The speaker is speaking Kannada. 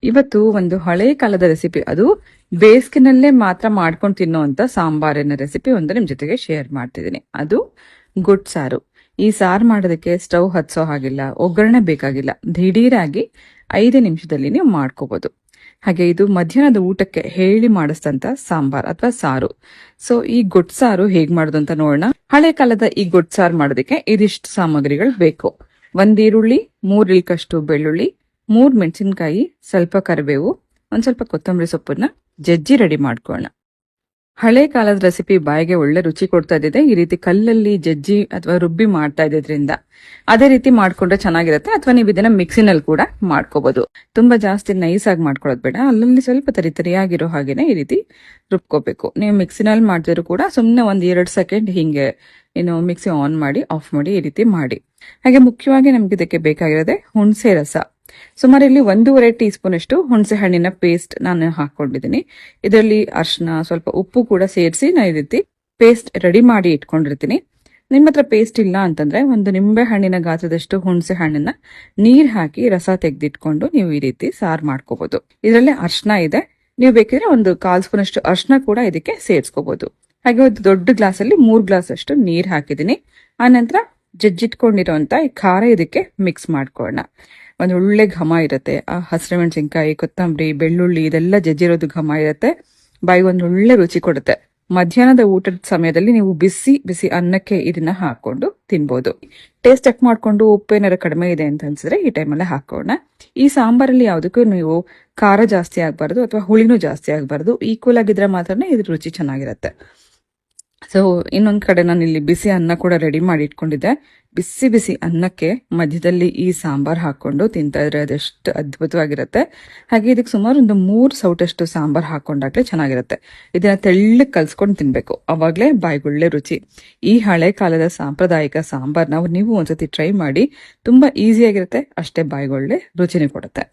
ಇವತ್ತು ಒಂದು ಹಳೆ ಕಾಲದ ರೆಸಿಪಿ, ಅದು ಬೇಸಿಗೆನಲ್ಲೇ ಮಾತ್ರ ಮಾಡ್ಕೊಂಡು ತಿನ್ನುವಂತ ಸಾಂಬಾರಿನ ರೆಸಿಪಿ ಒಂದು ನಿಮ್ ಜೊತೆಗೆ ಶೇರ್ ಮಾಡ್ತಿದ್ದೀನಿ. ಅದು ಗುಡ್ ಸಾರು. ಈ ಸಾರು ಮಾಡೋದಕ್ಕೆ ಸ್ಟವ್ ಹತ್ಸೋ ಹಾಗಿಲ್ಲ, ಒಗ್ಗರಣೆ ಬೇಕಾಗಿಲ್ಲ. ದಿಢೀರಾಗಿ 5 ನಿಮಿಷದಲ್ಲಿ ನೀವು ಮಾಡ್ಕೋಬಹುದು. ಹಾಗೆ ಇದು ಮಧ್ಯಾಹ್ನದ ಊಟಕ್ಕೆ ಹೇಳಿ ಮಾಡಿಸ್ತಂತ ಸಾಂಬಾರ್ ಅಥವಾ ಸಾರು. ಸೊ ಈ ಗುಡ್ ಸಾರು ಹೇಗ್ ಮಾಡೋದು ಅಂತ ನೋಡೋಣ. ಹಳೆ ಕಾಲದ ಈ ಗುಡ್ ಸಾರು ಮಾಡೋದಕ್ಕೆ ಇದಿಷ್ಟು ಸಾಮಗ್ರಿಗಳು ಬೇಕು. 1 ಈರುಳ್ಳಿ, 3 ಇಳ್ಕಷ್ಟು ಬೆಳ್ಳುಳ್ಳಿ, 3 ಮೆಣಸಿನಕಾಯಿ, ಸ್ವಲ್ಪ ಕರಿಬೇವು, ಒಂದ್ ಸ್ವಲ್ಪ ಕೊತ್ತಂಬರಿ ಸೊಪ್ಪನ್ನ ಜಜ್ಜಿ ರೆಡಿ ಮಾಡ್ಕೊಳ್ಳೋಣ. ಹಳೆ ಕಾಲದ ರೆಸಿಪಿ ಬಾಯಿಗೆ ಒಳ್ಳೆ ರುಚಿ ಕೊಡ್ತಾ ಇದ್ದಿದೆ. ಈ ರೀತಿ ಕಲ್ಲಲ್ಲಿ ಜಜ್ಜಿ ಅಥವಾ ರುಬ್ಬಿ ಮಾಡ್ತಾ ಇದ್ರಿಂದ ಅದೇ ರೀತಿ ಮಾಡ್ಕೊಂಡ್ರೆ ಚೆನ್ನಾಗಿರುತ್ತೆ. ಅಥವಾ ನೀವು ಇದನ್ನ ಮಿಕ್ಸಿನಲ್ಲಿ ಕೂಡ ಮಾಡ್ಕೋಬಹುದು. ತುಂಬಾ ಜಾಸ್ತಿ ನೈಸ್ ಆಗಿ ಮಾಡ್ಕೊಳ್ಳೋದು ಬೇಡ, ಅಲ್ಲಲ್ಲಿ ಸ್ವಲ್ಪ ತರಿತರಿಯಾಗಿರೋ ಹಾಗೇನೆ ಈ ರೀತಿ ರುಬ್ಕೋಬೇಕು. ನೀವು ಮಿಕ್ಸಿನಲ್ಲಿ ಮಾಡ್ತಿದ್ರು ಕೂಡ ಸುಮ್ನೆ 1-2 ಸೆಕೆಂಡ್ ಹಿಂಗೆ ಮಿಕ್ಸಿ ಆನ್ ಮಾಡಿ ಆಫ್ ಮಾಡಿ ಈ ರೀತಿ ಮಾಡಿ. ಹಾಗೆ ಮುಖ್ಯವಾಗಿ ನಮ್ಗೆ ಇದಕ್ಕೆ ಬೇಕಾಗಿರೋದೆ ಹುಣಸೆ ರಸ. ಸುಮಾರು ಇಲ್ಲಿ 1.5 ಟೀ ಸ್ಪೂನ್ ಅಷ್ಟು ಹುಣಸೆ ಹಣ್ಣಿನ ಪೇಸ್ಟ್ ನಾನು ಹಾಕೊಂಡಿದ್ದೀನಿ. ಇದರಲ್ಲಿ ಅರ್ಶನ, ಸ್ವಲ್ಪ ಉಪ್ಪು ಕೂಡ ಸೇರಿಸಿ ನಾನು ಈ ರೀತಿ ಪೇಸ್ಟ್ ರೆಡಿ ಮಾಡಿ ಇಟ್ಕೊಂಡಿರ್ತೀನಿ. ನಿಮ್ಮ ಹತ್ರ ಪೇಸ್ಟ್ ಇಲ್ಲ ಅಂತಂದ್ರೆ ಒಂದು ನಿಂಬೆ ಹಣ್ಣಿನ ಗಾತ್ರದಷ್ಟು ಹುಣಸೆ ಹಣ್ಣನ್ನ ನೀರ್ ಹಾಕಿ ರಸ ತೆಗೆದಿಟ್ಕೊಂಡು ನೀವು ಈ ರೀತಿ ಸಾರು ಮಾಡ್ಕೋಬಹುದು. ಇದರಲ್ಲಿ ಅರ್ಶನ ಇದೆ, ನೀವು ಬೇಕಿದ್ರೆ ಒಂದು 1/4 ಸ್ಪೂನ್ ಅಷ್ಟು ಅರ್ಶನ ಕೂಡ ಇದಕ್ಕೆ ಸೇರಿಸ್ಕೋಬಹುದು. ಹಾಗೆ ಒಂದು ದೊಡ್ಡ ಗ್ಲಾಸ್ ಅಲ್ಲಿ 3 ಗ್ಲಾಸ್ ಅಷ್ಟು ನೀರ್ ಹಾಕಿದ್ದೀನಿ. ಆನಂತರ ಜಜ್ಜಿಟ್ಕೊಂಡಿರುವಂತ ಈ ಖಾರ ಇದಕ್ಕೆ ಮಿಕ್ಸ್ ಮಾಡ್ಕೊಳ್ಳೋಣ. ಒಂದು ಒಳ್ಳೆ ಘಮ ಇರುತ್ತೆ. ಆ ಹಸಿರು ಮೆಣಸಿನಕಾಯಿ, ಕೊತ್ತಂಬರಿ, ಬೆಳ್ಳುಳ್ಳಿ ಇದೆಲ್ಲ ಜಜ್ಜಿರೋದು ಘಮ ಇರುತ್ತೆ. ಬಾಯಿಗೆ ಒಂದು ಒಳ್ಳೆ ರುಚಿ ಕೊಡುತ್ತೆ. ಮಧ್ಯಾಹ್ನದ ಊಟದ ಸಮಯದಲ್ಲಿ ನೀವು ಬಿಸಿ ಬಿಸಿ ಅನ್ನಕ್ಕೆ ಇದನ್ನ ಹಾಕೊಂಡು ತಿನ್ಬೋದು. ಟೇಸ್ಟ್ ಚೆಕ್ ಮಾಡ್ಕೊಂಡು ಉಪ್ಪೇನಾರ ಕಡಿಮೆ ಇದೆ ಅಂತ ಅನ್ಸಿದ್ರೆ ಈ ಟೈಮಲ್ಲೇ ಹಾಕೋಣ. ಈ ಸಾಂಬಾರಲ್ಲಿ ಯಾವುದಕ್ಕೂ ನೀವು ಖಾರ ಜಾಸ್ತಿ ಆಗ್ಬಾರ್ದು ಅಥವಾ ಹುಳಿನೂ ಜಾಸ್ತಿ ಆಗ್ಬಾರ್ದು. ಈಕ್ವಲ್ ಆಗಿದ್ರೆ ಮಾತ್ರನೇ ಇದ್ರ ರುಚಿ ಚೆನ್ನಾಗಿರುತ್ತೆ. ಸೊ ಇನ್ನೊಂದ್ ಕಡೆ ನಾನು ಇಲ್ಲಿ ಬಿಸಿ ಅನ್ನ ಕೂಡ ರೆಡಿ ಮಾಡಿ ಇಟ್ಕೊಂಡಿದ್ದೆ. ಬಿಸಿ ಬಿಸಿ ಅನ್ನಕ್ಕೆ ಮಧ್ಯದಲ್ಲಿ ಈ ಸಾಂಬಾರ್ ಹಾಕೊಂಡು ತಿಂತಾ ಇದ್ರೆ ಅದೆಷ್ಟು ಅದ್ಭುತವಾಗಿರುತ್ತೆ. ಹಾಗೆ ಇದಕ್ಕೆ ಸುಮಾರು ಒಂದು 3 ಸೌಟಷ್ಟು ಸಾಂಬಾರ್ ಹಾಕೊಂಡಾಗ್ಲೇ ಚೆನ್ನಾಗಿರುತ್ತೆ. ಇದನ್ನ ತೆಳ್ಳಗೆ ಕಲ್ಸ್ಕೊಂಡು ತಿನ್ಬೇಕು, ಅವಾಗ್ಲೇ ಬಾಯಿಗೊಳ್ಳೆ ರುಚಿ. ಈ ಹಳೆ ಕಾಲದ ಸಾಂಪ್ರದಾಯಿಕ ಸಾಂಬಾರ್ನ ನೀವು ಒಂದ್ಸತಿ ಟ್ರೈ ಮಾಡಿ. ತುಂಬಾ ಈಸಿಯಾಗಿರುತ್ತೆ, ಅಷ್ಟೇ ಬಾಯಿಗೊಳ್ಳೆ ರುಚಿನೂ ಕೊಡುತ್ತೆ.